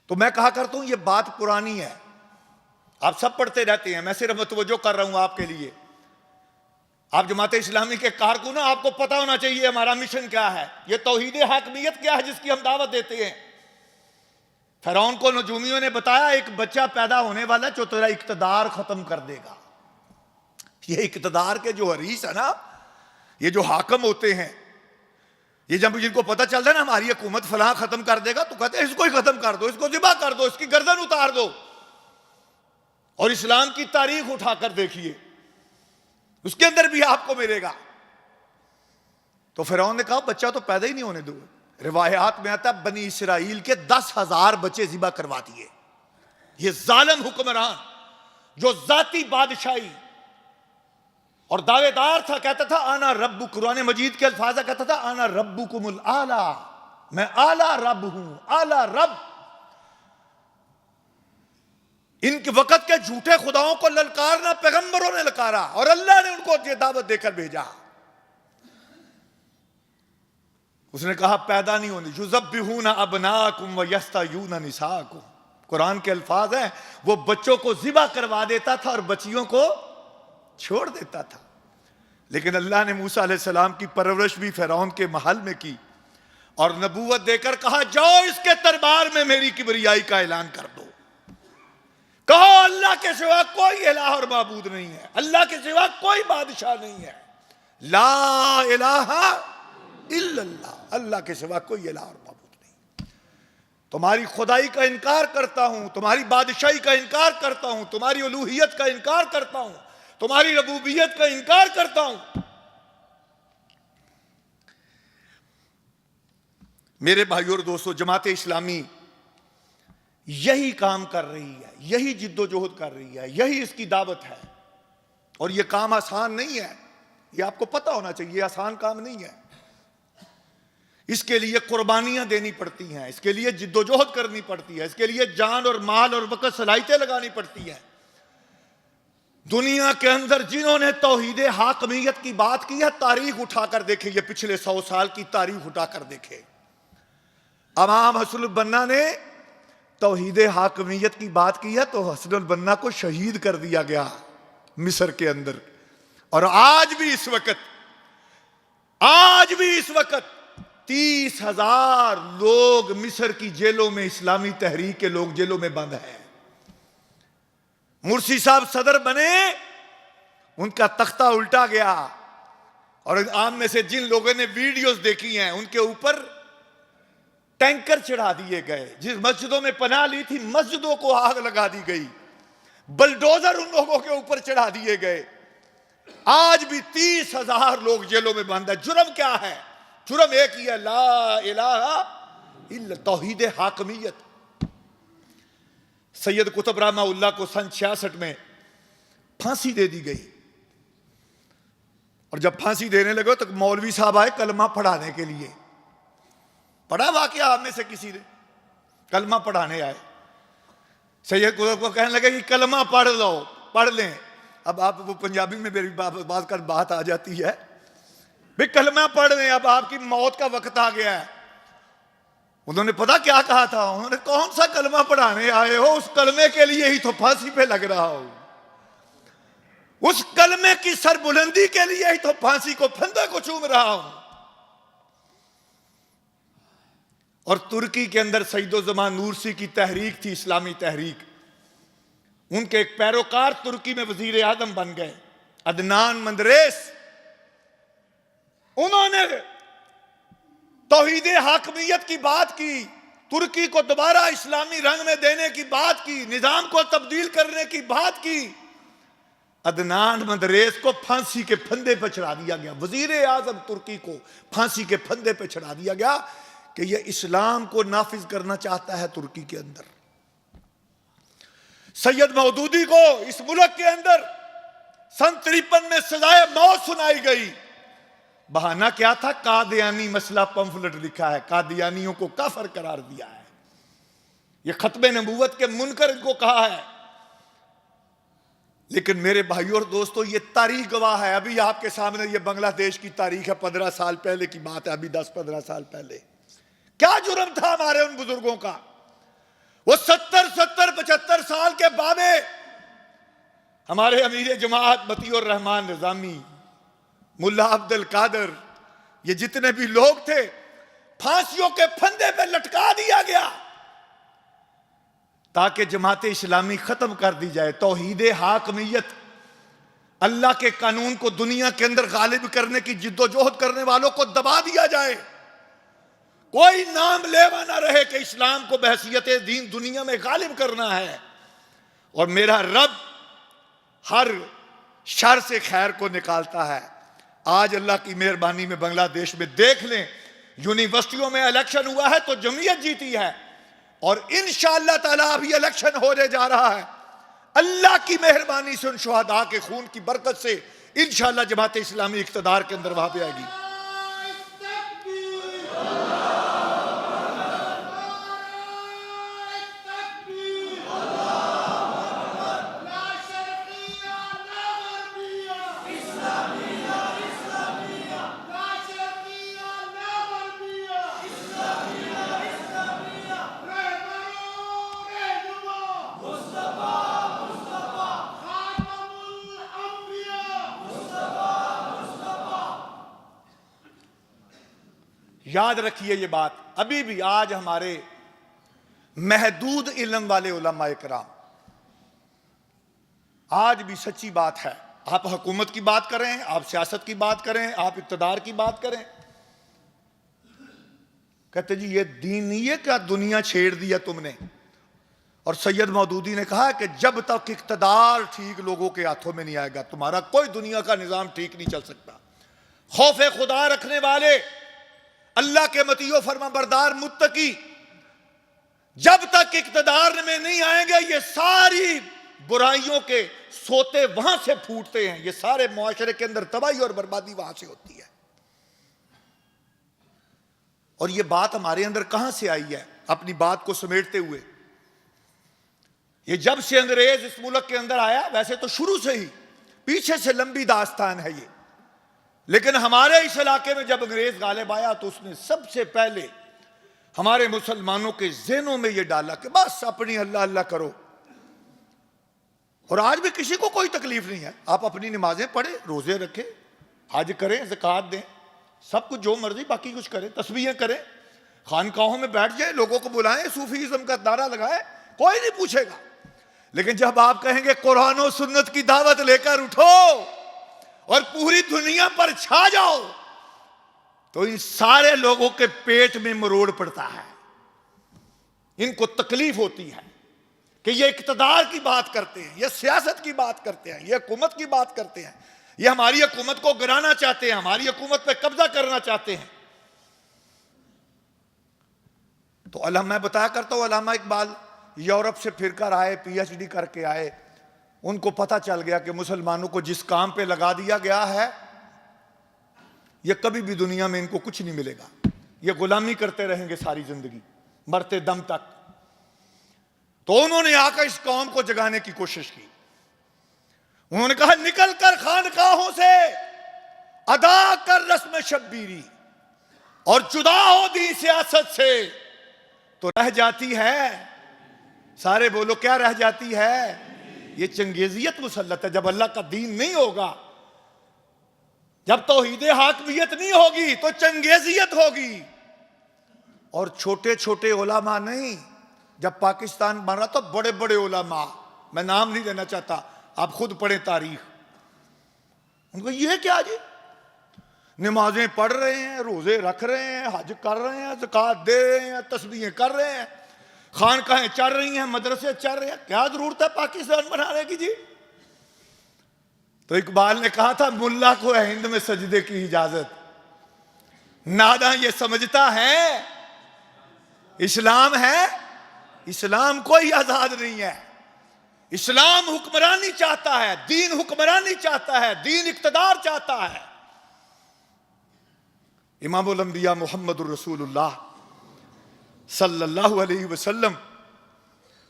तो मैं कहा करता हूं ये बात पुरानी है, आप सब पढ़ते रहते हैं, मैं सिर्फ तवज्जो कर रहा हूं आपके लिए। आप जमात इस्लामी के कारकुन, आपको पता होना चाहिए हमारा मिशन क्या है, ये तौहीद हाकमियत क्या है जिसकी हम दावत देते हैं। फिरौन को नजूमियों ने बताया एक बच्चा पैदा होने वाला जो तेरा इक्तदार खत्म कर देगा। ये इक्तदार के जो हरीस है ना, ये जो हाकम होते हैं, ये जब जिनको पता चलता है ना हमारी हुकूमत फलां खत्म कर देगा, तो कहते हैं इसको ही खत्म कर दो, इसको जिबा कर दो, इसकी गर्दन उतार दो। और इस्लाम की तारीख उठाकर देखिए, उसके अंदर भी आपको मिलेगा तो फिरौन ने कहा बच्चा तो पैदा ही नहीं होने दो। रिवायात में आता बनी इसराइल के 10,000 बच्चे ज़िबा करवा दिए। ये जालिम हुक्मरान जो जाती बादशाही और दावेदार था, कहता था आना रब्बु, कुरान मजीद के अल्फाज कहता था आना रब्बुकुमुल आला, मैं आला रब हूं, आला रब। इनके वक्त के झूठे खुदाओं को ललकारना पैगंबरों ने ललकारा और अल्लाह ने उनको ये दावत देकर भेजा। उसने कहा पैदा नहीं होनी, युज़ब्बिहूना अबनाकुम व यस्तयूना निसाकुम। कुरान के अल्फाज हैं, वो बच्चों को ज़िबा करवा देता था और बच्चियों को छोड़ देता था। लेकिन अल्लाह ने मूसा अलैहिस्सलाम की परवरिश भी फिरौन के महल में की और नबूवत देकर कहा जाओ इसके दरबार में मेरी किबरियाई का ऐलान कर दो, कहो अल्लाह के सिवा कोई इलाह और माबूद नहीं है, अल्लाह के सिवा कोई बादशाह नहीं है, ला इलाहा इल्लल्लाह, अल्लाह के सिवा कोई इलाह और माबूद नहीं। तुम्हारी खुदाई का इनकार करता हूं, तुम्हारी बादशाही का इनकार करता हूं, तुम्हारी उलूहियत का इनकार करता हूं, तुम्हारी रबूबियत का इनकार करता हूं। मेरे भाइयों और दोस्तों, जमाते इस्लामी यही काम कर रही है, यही जिद्दोजहद कर रही है, यही इसकी दावत है। और यह काम आसान नहीं है, यह आपको पता होना चाहिए, आसान काम नहीं है। इसके लिए कुर्बानियां देनी पड़ती हैं, इसके लिए जिद्दोजहद करनी पड़ती है, इसके लिए जान और माल और वक़्त सलाहियतें लगानी पड़ती हैं। दुनिया के अंदर जिन्होंने तौहीद हाकमियत की बात की है, तारीख उठाकर देखे, ये पिछले 100 साल की तारीख उठाकर देखे। इमाम हसनुल बन्ना ने तौहीद हाकमियत की बात की है तो हसनुल बन्ना को शहीद कर दिया गया मिस्र के अंदर। और आज भी इस वक्त 30,000 लोग मिस्र की जेलों में, इस्लामी तहरीक के लोग जेलों में बंद हैं। मुर्सी साहब सदर बने, उनका तख्ता उल्टा गया और आम में से जिन लोगों ने वीडियोस देखी हैं उनके ऊपर टैंकर चढ़ा दिए गए। जिस मस्जिदों में पनाह ली थी मस्जिदों को आग लगा दी गई, बुलडोजर उन लोगों के ऊपर चढ़ा दिए गए। आज भी 30,000 लोग जेलों में बंद है। जुर्म क्या है? जुर्म एक ही है, ला इलाहा इल्ला, तौहीद हाकमियत। सैयद कुतुब रहमहुल्लाह को सन 66 में फांसी दे दी गई और जब फांसी देने लगे तो मौलवी साहब आए कलमा पढ़ाने के लिए। पढ़ा वाकया आप में से किसी ने? कलमा पढ़ाने आए, सैयद कुतुब को कहने लगे कि कलमा पढ़ लो, पढ़ लें। अब आप वो पंजाबी में मेरी बात आ जाती है, भाई कलमा पढ़ लें, अब आपकी मौत का वक्त आ गया है। उन्होंने पता क्या कहा था? उन्होंने कौन सा कलमा पढ़ाने आए हो, उस कलमे के लिए ही तो फांसी पे लग रहा हो, उस कलमे की सरबुलंदी के लिए ही तो फांसी को, फंदे को चूम रहा हूं। और तुर्की के अंदर सईदुज़्ज़मान नूरसी की तहरीक थी, इस्लामी तहरीक। उनके एक पैरोकार तुर्की में वजीर आजम बन गए, अदनान मंदरेस। उन्होंने तौहीद हाकमियत की बात की, तुर्की को दोबारा इस्लामी रंग में देने की बात की, निजाम को तब्दील करने की बात की। अदनान मंदरेस को फांसी के फंदे पर चढ़ा दिया गया, वजीर आजम तुर्की को फांसी के फंदे पर चढ़ा दिया गया कि यह इस्लाम को नाफिज करना चाहता है तुर्की के अंदर। सैयद मौदूदी को इस मुल्क के अंदर सन 53 में सजाए मौत सुनाई गई। बहाना क्या था? कादियानी मसला पंफलेट लिखा है, कादियानियों को काफर करार दिया है। यह खत्मे नबूवत के मुनकर को कहा है। लेकिन मेरे भाइयों और दोस्तों, यह तारीख गवाह है। अभी आपके सामने यह बांग्लादेश की तारीख है, 15 साल पहले की बात है, अभी 10-15 साल पहले। क्या जुर्म था हमारे उन बुजुर्गों का? वो 70-75 साल के बाबे, हमारे अमीर जमात मतीउर रहमान निजामी, मुल्ला अब्दुल कादर, ये जितने भी लोग थे, फांसियों के फंदे पे लटका दिया गया ताकि जमात इस्लामी खत्म कर दी जाए। तौहीद हाकमियत, अल्लाह के कानून को दुनिया के अंदर गालिब करने की जिद्दोजहद करने वालों को दबा दिया जाए। कोई नाम लेवा ना रहे कि इस्लाम को बहसियत दीन दुनिया में गालिब करना है। और मेरा रब हर शर से खैर को निकालता है। आज अल्लाह की मेहरबानी में बांग्लादेश में देख लें, यूनिवर्सिटियों में इलेक्शन हुआ है तो जमीयत जीती है, और इंशाअल्लाह ताला अभी इलेक्शन होने जा रहा है। अल्लाह की मेहरबानी से, उन शुहदा के खून की बरकत से इंशाअल्लाह जमात इस्लामी इख्तिदार के अंदर वहां पे आएगी। याद रखिए ये बात, अभी भी आज हमारे महदूद इल्म वाले उलमा इकराम, आज भी सच्ची बात है, आप हुकूमत की बात करें, आप सियासत की बात करें, आप इक़्तिदार की बात करें, कहते जी ये दीन नहीं है, क्या दुनिया छेड़ दिया तुमने। और सैयद मौदूदी ने कहा कि जब तक इक़्तिदार ठीक लोगों के हाथों में नहीं आएगा, तुम्हारा कोई दुनिया का निज़ाम ठीक नहीं चल सकता। खौफ खुदा रखने वाले, अल्लाह के मतीओ फरमाबरदार मुत्तकी जब तक इक़्तिदार में नहीं आएंगे, ये सारी बुराइयों के सोते वहां से फूटते हैं, ये सारे मुआशरे के अंदर तबाही और बर्बादी वहां से होती है। और ये बात हमारे अंदर कहां से आई है, अपनी बात को समेटते हुए, ये जब से अंग्रेज इस मुल्क के अंदर आया, वैसे तो शुरू से ही पीछे से लंबी दास्तान है ये, लेकिन हमारे इस इलाके में जब अंग्रेज गालिब आया तो उसने सबसे पहले हमारे मुसलमानों के ज़हनों में यह डाला कि बस अपनी अल्लाह अल्लाह करो। और आज भी किसी को कोई तकलीफ नहीं है, आप अपनी नमाजें पढ़ें, रोजे रखें, हज करें, ज़कात दें, सब कुछ जो मर्जी बाकी कुछ करें, तस्बीहें करें, खानकाहों में बैठ जाए, लोगों को बुलाएं, सूफीज़्म का नारा लगाए, कोई नहीं पूछेगा। लेकिन जब आप कहेंगे कुरान और सुन्नत की दावत लेकर उठो और पूरी दुनिया पर छा जाओ, तो इन सारे लोगों के पेट में मरोड़ पड़ता है, इनको तकलीफ होती है कि ये इक़्तिदार की बात करते हैं, ये सियासत की बात करते हैं, ये हुकूमत की बात करते हैं, ये हमारी हुकूमत को गिराना चाहते हैं, हमारी हुकूमत पे कब्जा करना चाहते हैं। तो मैं बताया करता हूं, अल्लामा इकबाल यूरोप से फिरकर आए, PhD करके आए, उनको पता चल गया कि मुसलमानों को जिस काम पे लगा दिया गया है, ये कभी भी दुनिया में इनको कुछ नहीं मिलेगा, ये गुलामी करते रहेंगे सारी जिंदगी, मरते दम तक। तो उन्होंने आकर इस कौम को जगाने की कोशिश की। उन्होंने कहा निकल कर खानकाहों से अदा कर रस्म शब्बीरी और जुदा हो दी सियासत से, तो रह जाती है, सारे बोलो क्या रह जाती है, ये चंगेजियत मुसल्लत है। जब अल्लाह का दीन नहीं होगा, जब तौहीद हाकमियत नहीं होगी, तो चंगेजियत होगी। और छोटे छोटे उलमा नहीं, जब पाकिस्तान बन रहा तो बड़े बड़े उलमा, मैं नाम नहीं लेना चाहता, आप खुद पढ़े तारीख, उनको ये क्या जी, नमाजें पढ़ रहे हैं, रोजे रख रहे हैं, हज कर रहे हैं, ज़कात दे रहे हैं, तस्बीहें कर रहे हैं, खानकाहें चल रही हैं, मदरसे चल रहे हैं, क्या जरूरत है पाकिस्तान बनाने की जी। तो इकबाल ने कहा था मुल्ला को है हिंद में सजदे की इजाजत, नादा ये समझता है इस्लाम है, इस्लाम कोई आजाद नहीं है, इस्लाम हुक्मरानी चाहता है, दीन हुक्मरानी चाहता है, दीन इक़्तिदार चाहता है। इमामुल अंबिया मुहम्मदुर रसूलुल्लाह सल्लल्लाहु अलैहि वसल्लम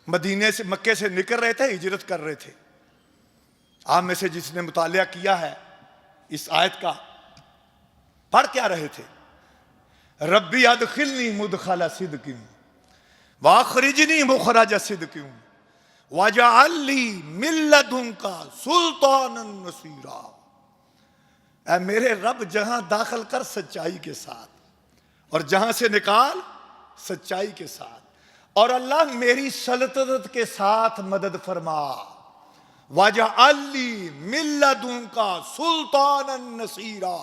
मदीने से, मक्के से निकल रहे थे, हिजरत कर रहे थे। आप में से जिसने मुतालिया किया है इस आयत का, पढ़ क्या रहे थे, रब्बी अदखिलनी मुदखला सिद्किन वाखरिजनी मुखरज सिद्किन वजअलनी मिन लदुनका सुल्तानन नसीरा। ऐ मेरे रब जहां दाखिल कर सच्चाई के साथ, और जहां से निकाल सच्चाई के साथ, और अल्लाह मेरी सल्तनत के साथ मदद फरमा, वजअलनी मिन लदुनका सुल्तानन नसीरा,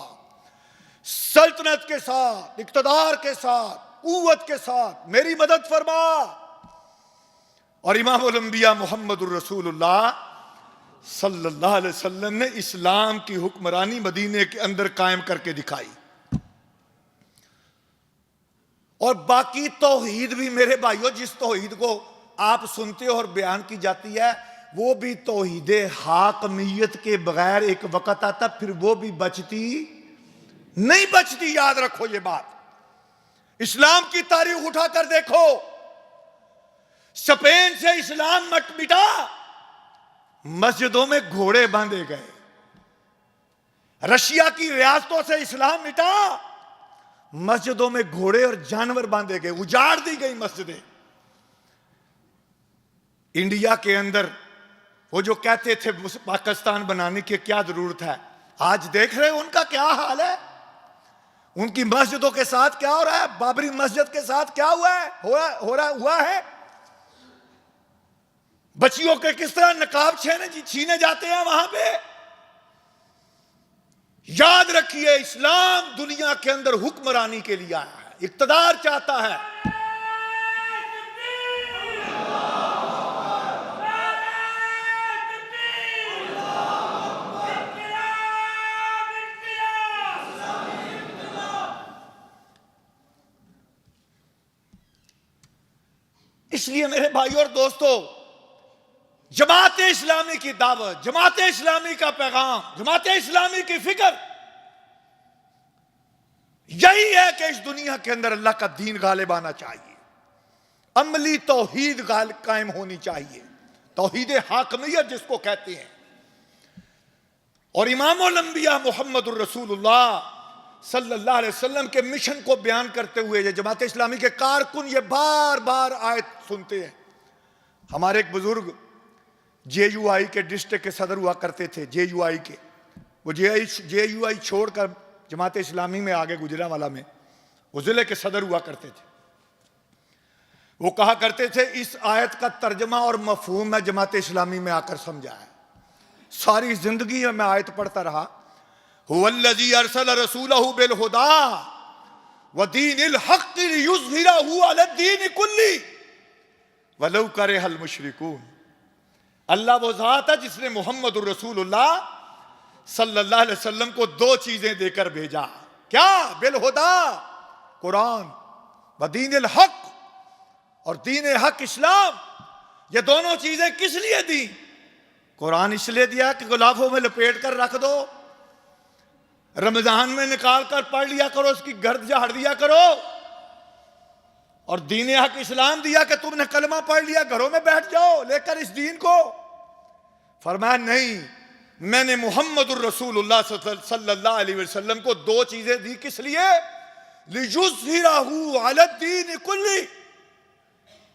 सल्तनत के साथ, इक़्तिदार के साथ, कुव्वत के साथ मेरी मदद फरमा। और इमामुल अंबिया मुहम्मदुर रसूलुल्लाह सल्लल्लाहु अलैहि वसल्लम ने इस्लाम की हुक्मरानी मदीने के अंदर कायम करके दिखाई। और बाकी तौहीद भी मेरे भाइयों, जिस तौहीद को आप सुनते हो और बयान की जाती है, वो भी तौहीद हाकमियत के बगैर एक वक्त आता फिर वो भी बचती नहीं बचती। याद रखो ये बात। इस्लाम की तारीख उठाकर देखो, स्पेन से इस्लाम मट मिटा, मस्जिदों में घोड़े बांधे गए। रशिया की रियासतों से इस्लाम मिटा, मस्जिदों में घोड़े और जानवर बांधे गए, उजाड़ दी गई मस्जिदें। इंडिया के अंदर वो जो कहते थे पाकिस्तान बनाने की क्या जरूरत है, आज देख रहे हो उनका क्या हाल है। उनकी मस्जिदों के साथ क्या हो रहा है, बाबरी मस्जिद के साथ क्या हुआ है, हुआ है। बच्चियों के किस तरह नकाब छीने जाते हैं वहां पे। याद रखिए, इस्लाम दुनिया के अंदर हुक्मरानी के लिए आया है, इक्तदार चाहता है। इसलिए मेरे भाइयों और दोस्तों, जमात इस्लामी की दावत, जमात इस्लामी का पैगाम, जमात इस्लामी की फिक्र यही है कि इस दुनिया के अंदर अल्लाह का दीन गालिब आना चाहिए, अमली तौहीद कायम होनी चाहिए, तौहीद हाकमियत जिसको कहते हैं। और इमामुल अंबिया मुहम्मदुर रसूलुल्लाह सल्लल्लाहु अलैहि वसल्लम के मिशन को बयान करते हुए ये जमात इस्लामी के कारकुन ये बार बार आयत सुनते हैं। हमारे एक बुजुर्ग JUI के डिस्ट्रिक्ट के सदर हुआ करते थे, JUI के, वो JUI छोड़कर जमात इस्लामी में आगे गुजरांवाला में वो जिले के सदर हुआ करते थे। वो कहा करते थे, इस आयत का तर्जमा और मफहूम मैं जमात इस्लामी में आकर समझा है। सारी जिंदगी में मैं आयत पढ़ता रहा, हुवल्लज़ी अरसल रसूलहु बिल हुदा व दीनिल हक़्क़ लियुज़हिरहु अलद्दीन कुल्ली वलौ करिहल मुशरिकून। अल्लाह वो ज़ात है जिसने मुहम्मदुर रसूलुल्लाह सल्लल्लाहु अलैहि वसल्लम को दो चीजें देकर भेजा। क्या? बिल हुदा, कुरान, व दीनिल हक़, और दीन हक इस्लाम। ये दोनों चीजें किस लिए दी? कुरान इसलिए दिया कि गुलाफों में लपेट कर रख दो, रमजान में निकाल कर पढ़ लिया करो, उसकी गर्द झाड़ दिया करो। और दीन हक इस्लाम दिया कि तुमने कलमा पढ़ लिया, घरों में बैठ जाओ लेकर इस दीन को। फरमाया नहीं, मैंने मुहम्मदुर रसूलुल्लाह सल्लल्लाहु अलैहि वसल्लम को दो चीजें दी, किस लिए? लियुज़हिरहु अलद्दीन कुल्ली,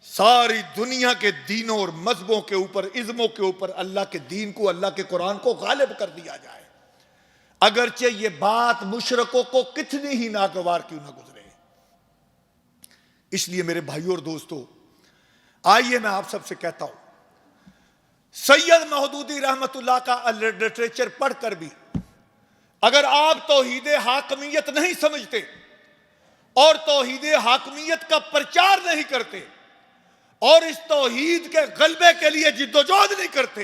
सारी दुनिया के दीनों और मजहबों के ऊपर, इज़्मों के ऊपर अल्लाह के दीन को, अल्लाह के कुरान को गालिब कर दिया जाए। अगरचे ये बात मुशरकों को कितनी ही नागवार क्यों ना गुजरे। इसलिए मेरे भाइयों और दोस्तों, आइए मैं आप सबसे कहता हूं, सैयद मौदूदी रहमतुल्लाह का लिटरेचर पढ़कर भी अगर आप तौहीद हाकमियत नहीं समझते और तौहीद हाकमियत का प्रचार नहीं करते और इस तौहीद के गलबे के लिए जिद्दोजहद नहीं करते,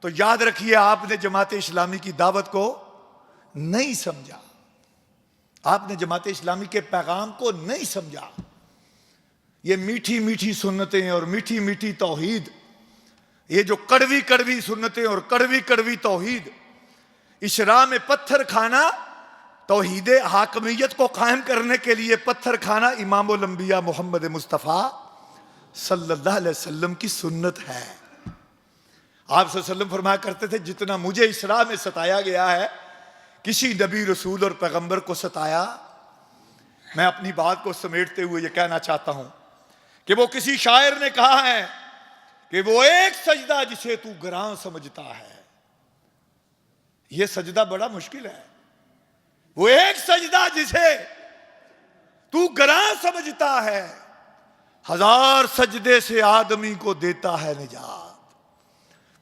तो याद रखिए आपने जमात इस्लामी की दावत को नहीं समझा, आपने जमात इस्लामी के पैगाम को नहीं समझा। ये मीठी मीठी सुन्नतें और मीठी मीठी तौहीद, ये जो कड़वी कड़वी सुन्नतें और कड़वी कड़वी तौहीद, इस राह में पत्थर खाना, तौहीद हाकमियत को कायम करने के लिए पत्थर खाना इमामुल अंबिया मोहम्मद मुस्तफ़ा सल्लल्लाहु अलैहि वसल्लम की सुन्नत है। आप सल्लल्लाहु फरमाया करते थे, जितना मुझे इस राह में सताया गया है किसी नबी रसूल और पैगंबर को सताया। मैं अपनी बात को समेटते हुए ये कहना चाहता हूं कि वो किसी शायर ने कहा है कि वो एक सजदा जिसे तू ग्रां समझता है, ये सजदा बड़ा मुश्किल है। वो एक सजदा जिसे तू ग्रां समझता है, हजार सजदे से आदमी को देता है निजात।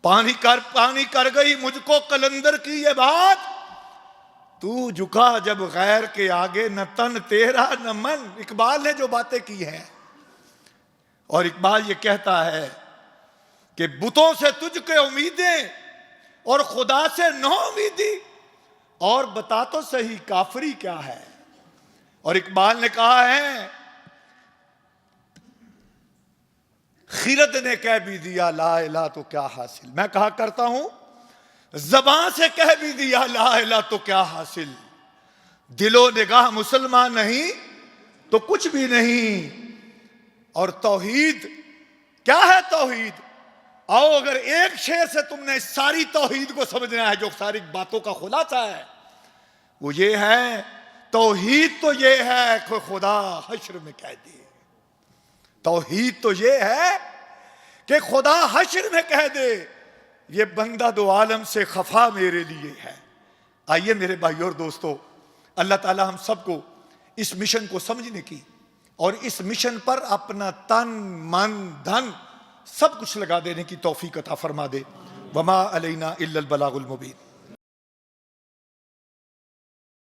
पानी कर गई मुझको कलंदर की ये बात, तू झुका जब गैर के आगे, न तन तेरा न मन। इकबाल ने जो बातें की हैं, और इकबाल ये कहता है, कि बुतों से तुझके उम्मीदें और खुदा से नो उम्मीदी, और बता तो सही काफरी क्या है। और इकबाल ने कहा है, खिरद ने कह भी दिया ला इला तो क्या हासिल। मैं कहा करता हूं, ज़बान से कह भी दिया ला इला तो क्या हासिल, दिलो निगाह मुसलमान नहीं तो कुछ भी नहीं। और तौहीद क्या है? तौहीद आओ, अगर एक शेर से तुमने सारी तौहीद को समझना है, जो सारी बातों का खुलासा है, वो ये है, तौहीद तो ये है कि खुदा हश्र में कह दे। तौहीद तो ये है कि खुदा हश्र में कह दे, ये बंदा दो आलम से खफा मेरे लिए है। आइए मेरे भाई और दोस्तों, अल्लाह ताला हम सबको इस मिशन को समझने की और इस मिशन पर अपना तन मन धन सब कुछ लगा देने की तौफीक अता फरमा दे। वमा अलैना इल्लल बलागुल मुबीन।